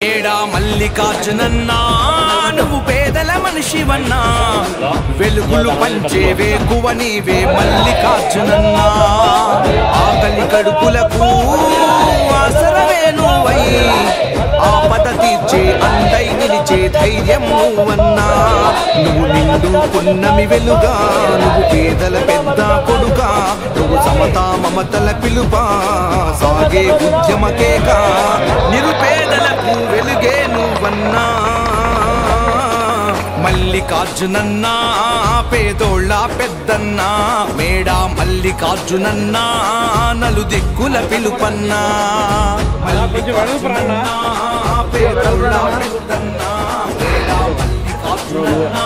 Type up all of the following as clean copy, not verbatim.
ఏడా మల్లికార్జునన్నా నువ్వు పేదల మనిషివన్నా వెలుగులు పంచే వేకువ నీవే మల్లికార్జునన్నా ఆకలి కడుపులకు ఆసరవే నువ్వై ఆపద తీర్చే అండై నిలిచే ధైర్యం నువ్వన్నా నువ్వు నిండు పున్నమి వెలుగా నువ్వు పేదల పెద్ద కొడుకా నువ్వు సమతా మమతల పిలుపా సాగే ఉద్యమ కేక నిరుపేదలకు వెలుగే నువ్వన్నా మల్లికార్జునన్నా పేదోళ్ళ పెద్దన్నా మేడా మల్లికార్జునన్నా నలు దిక్కుల పిలుపన్నా మల్లికార్జునన్నా పేదోళ్ళ పెద్దన్నా మేడా మల్లికార్జునన్నా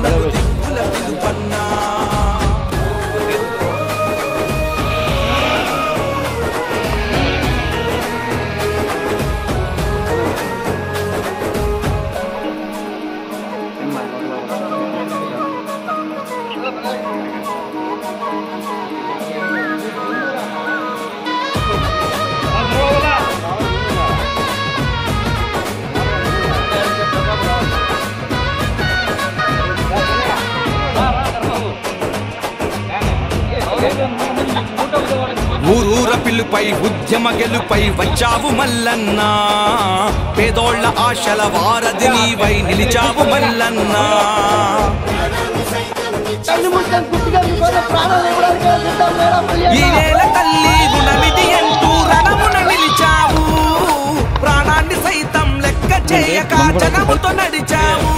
నలు దిక్కుల పిలుపన్నా ఊరూర పిలుపై ఉద్యమ గెలుపై వచ్చావు మల్లన్నా పేదోళ్ల ఆశల వారధి నీవై నిలిచావు మల్లన్నా ఈ నేల తల్లి గుణమిది అంటూ రణమున నిలిచావు ప్రాణాన్ని సైతం లెక్క చేయక జనముతో నడిచావు